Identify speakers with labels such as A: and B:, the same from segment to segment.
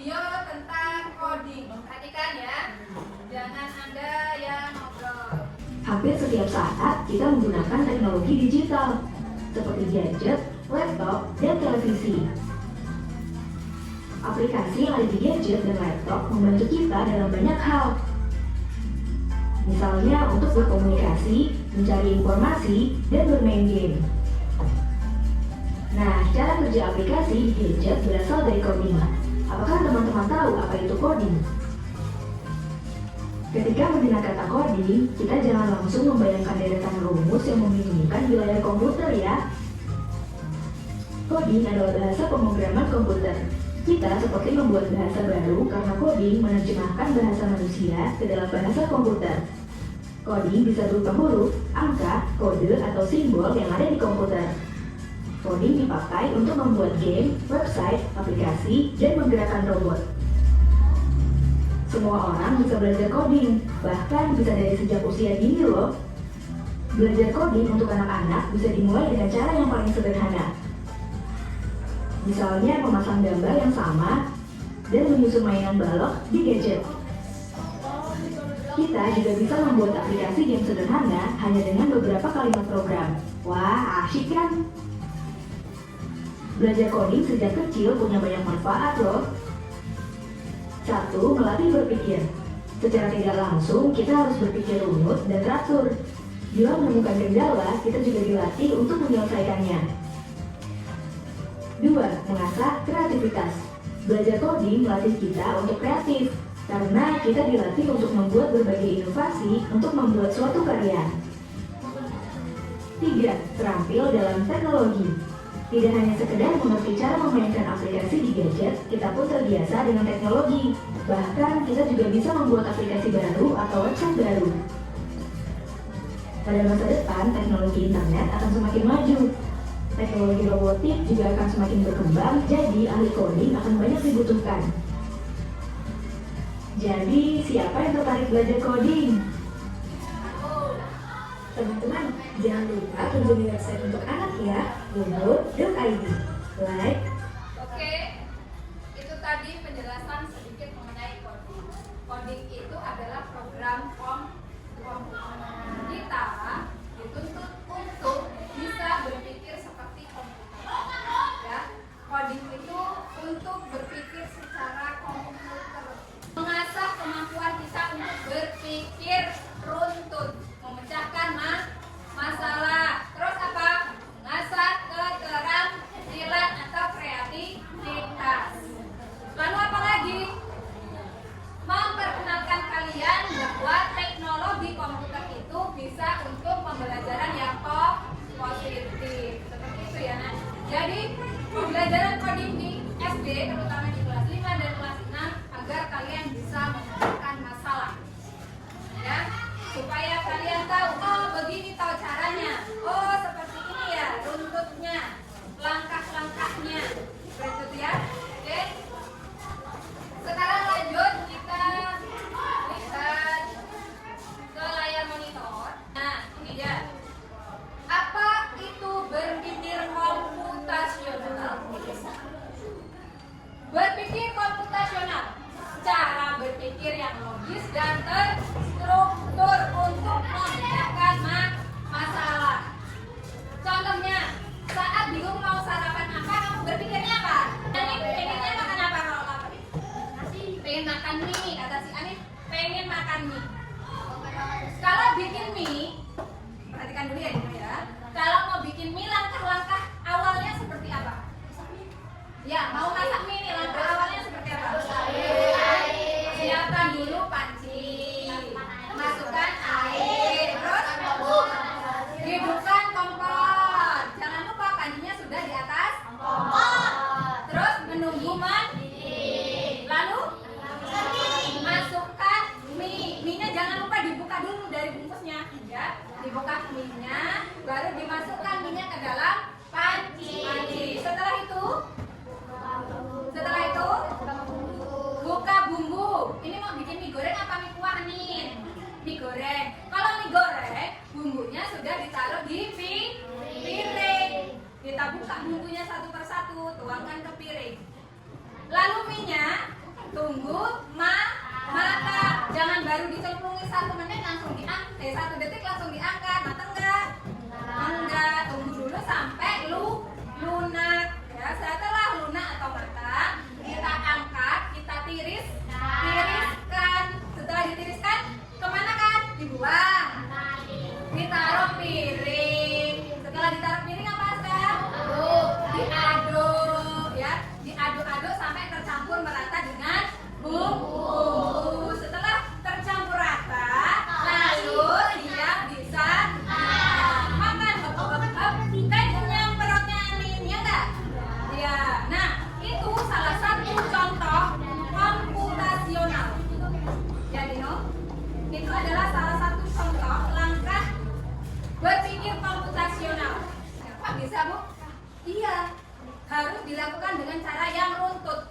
A: video tentang coding. Perhatikan ya, jangan Anda yang ngobrol.
B: Hampir setiap saat kita menggunakan teknologi digital seperti gadget, laptop, dan televisi. Aplikasi yang ada di gadget dan laptop membantu kita dalam banyak hal. Misalnya untuk berkomunikasi, mencari informasi, dan bermain game. Nah, cara kerja aplikasi di gadget berasal dari coding. Apakah teman-teman tahu apa itu coding? Ketika mendengar kata coding, kita jangan langsung membayangkan deretan rumus yang membingungkan di layar komputer ya. Coding adalah bahasa pemrograman komputer. Kita seperti membuat bahasa baru karena coding menerjemahkan bahasa manusia ke dalam bahasa komputer. Coding bisa berupa huruf, angka, kode, atau simbol yang ada di komputer. Coding dipakai untuk membuat game, website, aplikasi, dan menggerakkan robot. Semua orang bisa belajar coding, bahkan bisa dari sejak usia dini loh. Belajar coding untuk anak-anak bisa dimulai dengan cara yang paling sederhana. Misalnya memasang gambar yang sama dan menyusun mainan balok di gadget. Kita juga bisa membuat aplikasi game sederhana hanya dengan beberapa kalimat program. Wah, asyik kan? Belajar coding sejak kecil punya banyak manfaat loh. 1. Melatih berpikir. Secara tidak langsung, kita harus berpikir runut dan teratur. Bila menemukan kendala, kita juga dilatih untuk menyelesaikannya. 2. Mengasah kreativitas. Belajar coding melatih kita untuk kreatif, karena kita dilatih untuk membuat berbagai inovasi untuk membuat suatu karya. 3. Terampil dalam teknologi. Tidak hanya sekedar mengerti cara memainkan aplikasi di gadget, kita pun terbiasa dengan teknologi. Bahkan kita juga bisa membuat aplikasi baru atau website baru. Pada masa depan, teknologi internet akan semakin maju. Teknologi robotik juga akan semakin berkembang, jadi ahli coding akan banyak dibutuhkan. Jadi, siapa yang tertarik belajar coding? Teman-teman, jangan lupa kunjungi website untuk anak ya, lumut.id. Like.
A: Oke, itu tadi penjelasan sedikit mengenai coding. Coding itu adalah program komputer. Kita dituntut untuk bisa berpikir seperti komputer. Ya, coding itu untuk berpikir secara komputer, mengasah kemampuan kita untuk berpikir runtut, memecahkan masalah. Terus apa? Mengasah keterampilan atau kreativitas. Lalu apa lagi? Memperkenalkan kalian bahwa teknologi komputer itu bisa untuk pembelajaran yang positif. Seperti itu ya, Nak. Jadi, pembelajaran coding di SD, terutama di kelas 5 dan kelas 6, agar kalian bisa memecahkan masalah. Ya, supaya kalian tahu, oh begini tahu caranya. Oh, seperti ini ya runtutnya, langkah-langkahnya. Seperti itu ya. Oke. Sekarang lanjut kita lihat ke layar monitor. Nah, ini dia. Apa itu berpikir komputasional? Berpikir komputasional, cara berpikir yang logis dan terstruktur untuk memecahkan masalah. Contohnya, saat bingung mau sarapan apa, kamu berpikirnya apa? Pengennya makan apa kalau lapar? Pengen makan mie, kata si Anif, pengen makan mie. Kalau bikin mie, perhatikan dulu ya, kalau mau bikin mie, langkah-langkah awalnya seperti apa? Ya, mau masak mie nih, langkah awalnya seperti apa? Siapkan dulu panci, tunggu mata. Jangan baru dicemplungi 1 menit langsung diangkat, 1 detik langsung diangkat. Matang enggak? Enggak. Tunggu dulu sampai lunak. Ya, setelah lunak atau matang, kita angkat, kita tiriskan. Setelah ditiriskan, kemana kan? Dibuang. Ditaruh piring. Setelah ditaruh piring apa sekarang? Diaduk, ya. Diaduk-aduk sampai tercampur merata dengan bumbu. Setelah tercampur rata, lalu dia bisa makan. Kan kenyang perutnya Anin, ya enggak? Ya. Nah, itu salah satu contoh komputasional. Ya, Dino. Itu adalah salah satu contoh langkah berpikir komputasional. Apa bisa, Bu? Iya. Harus dilakukan dengan cara yang runtut.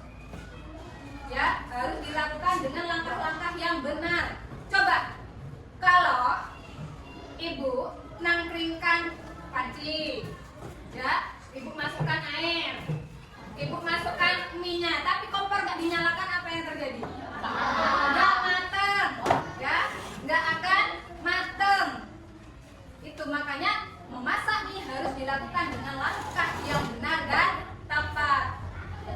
A: Ya, harus dilakukan dengan langkah-langkah yang benar. Coba, kalau Ibu nangkringkan panci, ya, Ibu masukkan air, Ibu masukkan minyak, tapi kompor nggak dinyalakan, apa yang terjadi? Nggak mateng, ya, nggak akan mateng. Itu makanya memasak mie harus dilakukan dengan langkah yang benar dan tepat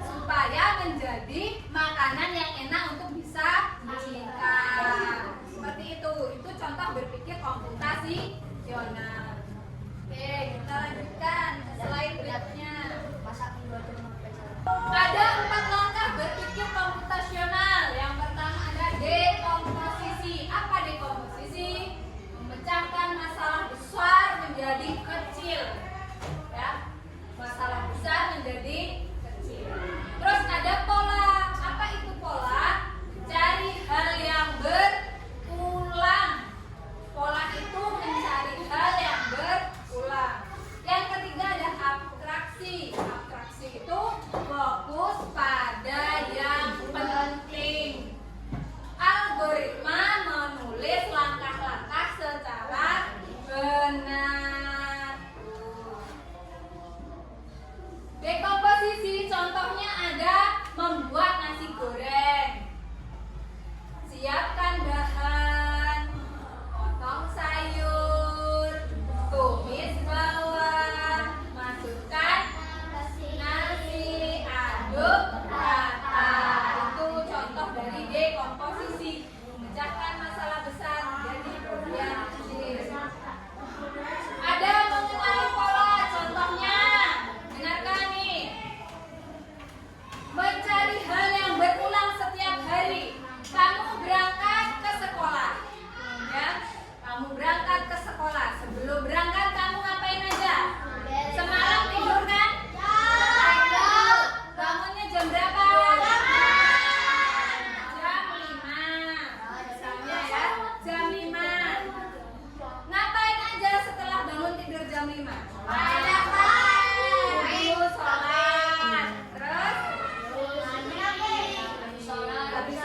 A: supaya menjadi makanan yang enak untuk bisa dimakan. Seperti itu contoh berpikir komputasional. Oke, kita lanjutkan ke slide berikutnya. Ada 4 langkah berpikir komputasional. Yang pertama ada dekomposisi. Apa dekomposisi? Memecahkan masalah besar menjadi kecil, ya, masalah besar menjadi kecil. Terus ada pola. Apa itu pola? Cari hal yang berulang. Pola itu mencari hal yang berulang. Yang ketiga ada abstraksi. Abstraksi itu fokus pada yang penting. Algoritma menulis langkah-langkah secara benar. Dekomposisi contohnya ada membuat nasi goreng. Siapkan bahan, potong sayur, tumis bawang, masukkan nasi, aduk rata. Itu contoh dari dekomposisi, memecahkan masalah besar menjadi bagian kecil. Ada mengenali pola, contohnya dengarkan nih. Mencari hal yang berulang setiap hari. Kamu berangkat ke sekolah, ya. Kamu berangkat ke sekolah. Sebelum berangkat kamu ngapain aja? Semalam tidur kan? Bangunnya jam berapa? Jam 5. Misalnya ya, jam 5. Ngapain aja setelah bangun tidur jam 5? Dulu sholat. Terus? Habis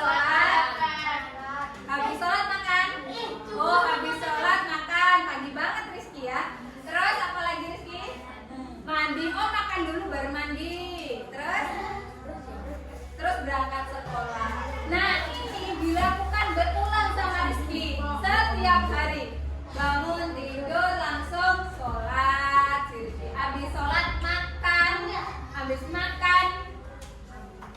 A: sholat makan? Oh, habis sholat makan. Pagi banget Rizky ya. Terus apa lagi Rizky? Mandi. Oh, makan dulu baru mandi. Terus berangkat sekolah. Nah, ini dilakukan berulang sama Rizky setiap hari. Bangun tidur langsung sholat. Habis sholat makan. Habis makan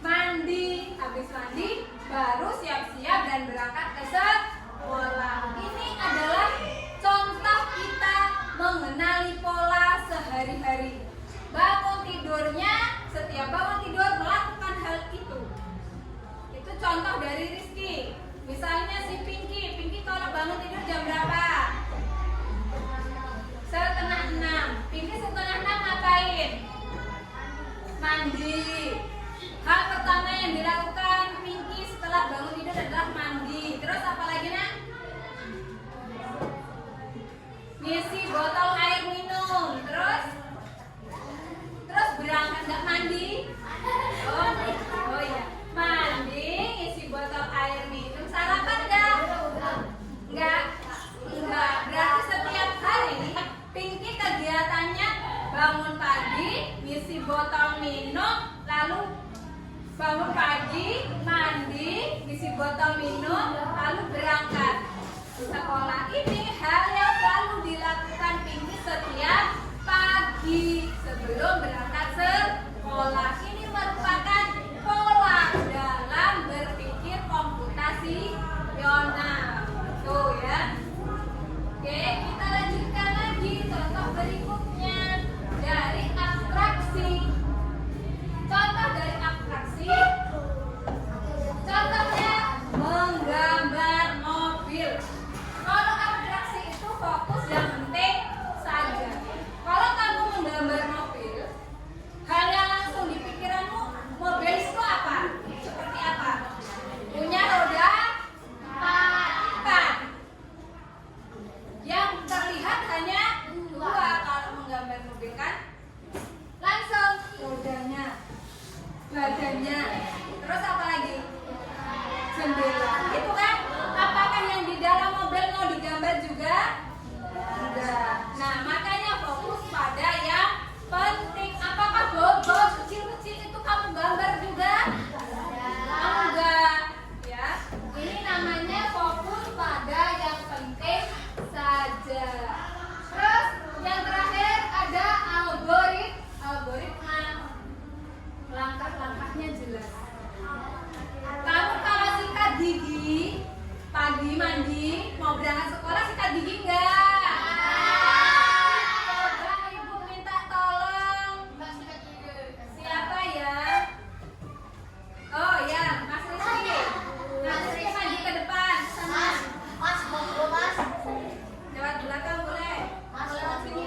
A: mandi. Habis mandi baru siap-siap dan berangkat ke sekolah. Ini adalah contoh kita mengenali pola sehari-hari. Bangun tidurnya, setiap bangun tidur melakukan hal itu. Itu contoh dari Rizky. Misalnya si Pinky kalau bangun tidur jam berapa? 5:30. Pinky 5:30 ngapain? Mandi. Hal pertama yang dilakukan Pinky setelah bangun tidur adalah mandi. Terus apa lagi nak? Ngisi botol air minum. Terus berangkat, nggak mandi? isi botol minum, lalu berangkat. Sekolah ini hal yang selalu dilakukan Pinky setiap pagi sebelum berangkat sekolah. Ini merupakan pola dalam berpikir komputasional. Tuh ya. Oke, kita lanjutkan lagi contoh berikutnya dari abstraksi. Contoh dari abstraksi, contohnya menggambar mobil. Kalau abstraksi itu fokus yang penting saja. Kalau kamu menggambar mobil, hal yang langsung di pikiranmu, mobil itu apa? Seperti apa? Punya roda empat. Yang terlihat hanya dua kalau menggambar mobil kan? Langsung rodanya, badannya, terus apa lagi? Jendela, itu kan? Apakah yang di dalam mobil mau digambar juga? Enggak. Nah, makanya fokus pada yang penting. Apakah bol-bol kecil-kecil itu kamu gambar juga? Enggak, ya. Ini namanya fokus pada yang penting saja. Terus yang terakhir ada algoritma. Langkah-langkahnya jelas. Kamu kalau sikat gigi, pagi mandi, mau berangkat sekolah sikat gigi enggak? Coba ibu minta tolong. Siapa ya? Oh ya, Mas Rizky. Mas Rizky maju ke depan. Sana. Lewat belakang boleh. Lewat sini.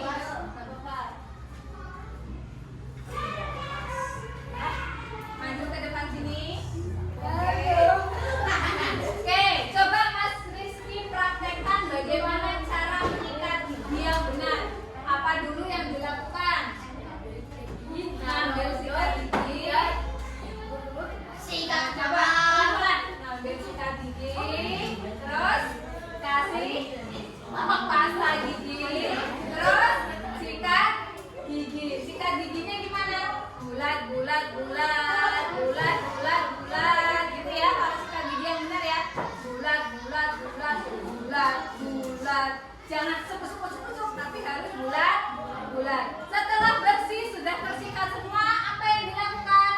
A: Maju ke depan sini. Oke, coba Mas Rizky praktekkan bagaimana cara menyikat gigi yang benar. Apa dulu yang dilakukan? Ambil sikat gigi. Coba pelan-pelan. Ambil sikat gigi. Terus kasih pasta gigi. Terus sikat gigi. Sikat giginya gimana? Bulat, bulat, bulat, bulat, bulat, bulat, gitu ya. Kalau sikat gigi yang benar ya. Bulat, bulat, bulat, bulat, bulat. Jangan sepuk-sepuk, tapi harus bulat, bulat. Setelah bersih, sudah tersikat semua, apa yang dilakukan?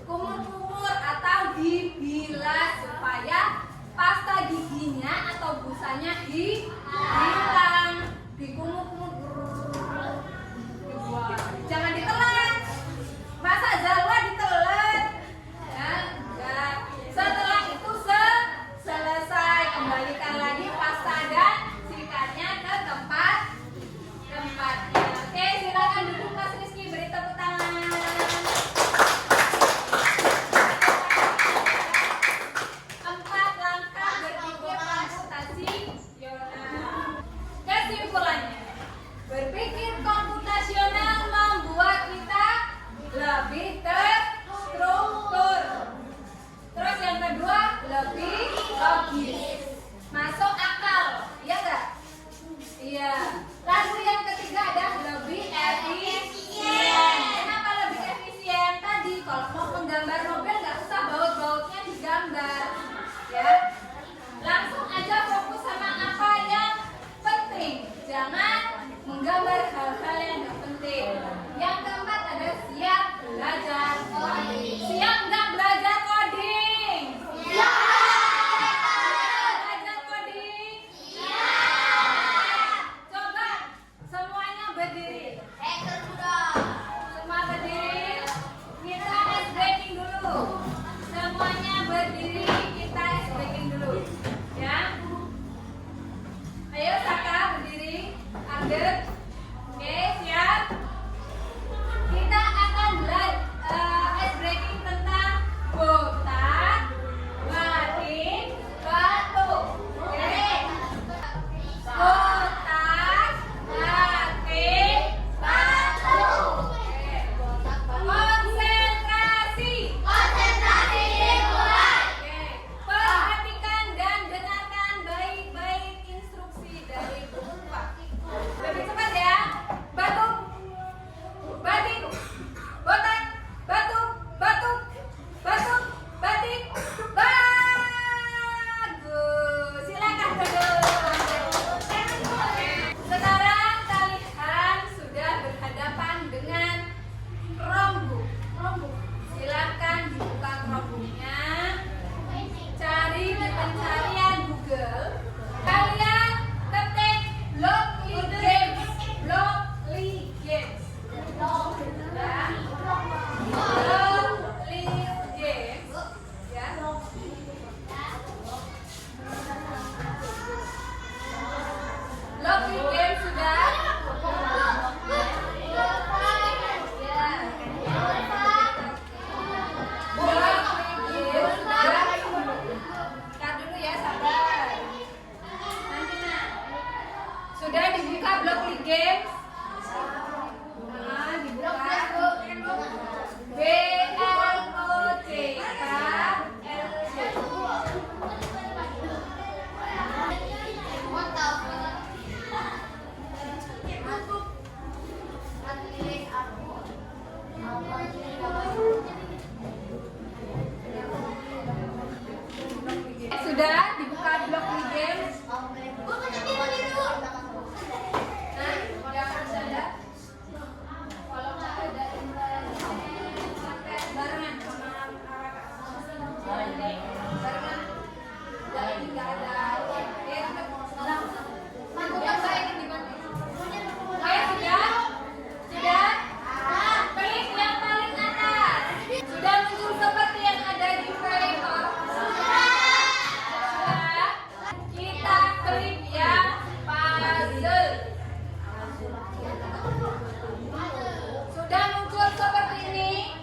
A: Kumur-kumur atau dibilas supaya pasta giginya atau busanya hilang. Dikumur-kumur. Jangan ditelan. Masa Jawa ditelan? Ya, enggak. Setelah itu selesai, kembalikan lagi pasta dan sikatnya ke tempatnya. Oke, silakan duduk Mas Rizky, beri tepuk tangan. Empat langkah berpikir komputasional. Barengan. Nggak ada. Yang saya ingin dibantu. Oke, sudah? Sudah? Klik yang paling atas. Sudah muncul seperti yang ada di proyektor. Sudah. Kita klik yang puzzle. Sudah muncul seperti ini.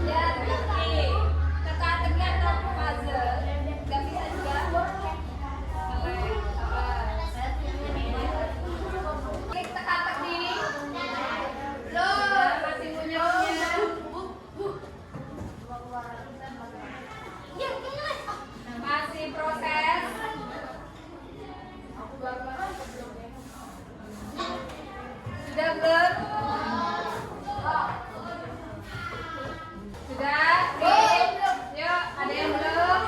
A: Ya, oke. Teka-teki atau puzzle. Nggak bisa juga. Klik teka-teki. Sudah, masih punya-punya. Masih proses. Sudah belum? Sudah? Belum. Yuk, ada yang belum?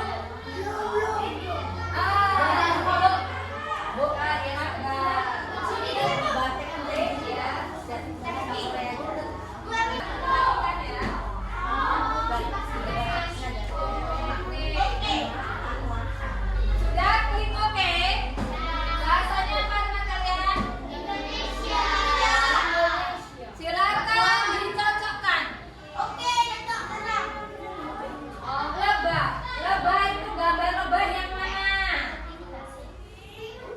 A: Bukan ya, enggak. Ya, lakukan ya. Sudah klik oke. Bahasanya apa teman kalian? Silakan dicocokkan. Lebah. Lebah itu gambar lebah yang mana?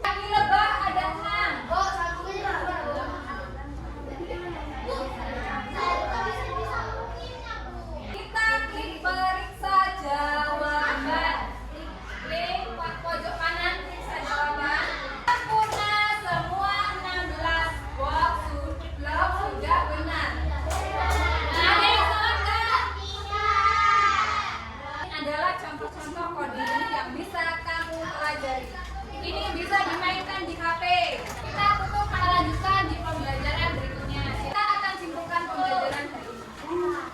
A: Kaki lebah ada 6. Kita klik periksa jawaban. Klik pojok kanan periksa jawaban. Sempurna semua 16 box sudah benar. Ada yang salah nggak? Ini adalah contoh-contoh coding yang bisa kamu pelajari. Ini bisa dimainkan di HP. Kita tutup, kita lanjutkan di pembelajaran berikutnya. Kita akan simpulkan pembelajaran hari ini.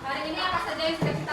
A: Hari ini apa saja yang sudah kita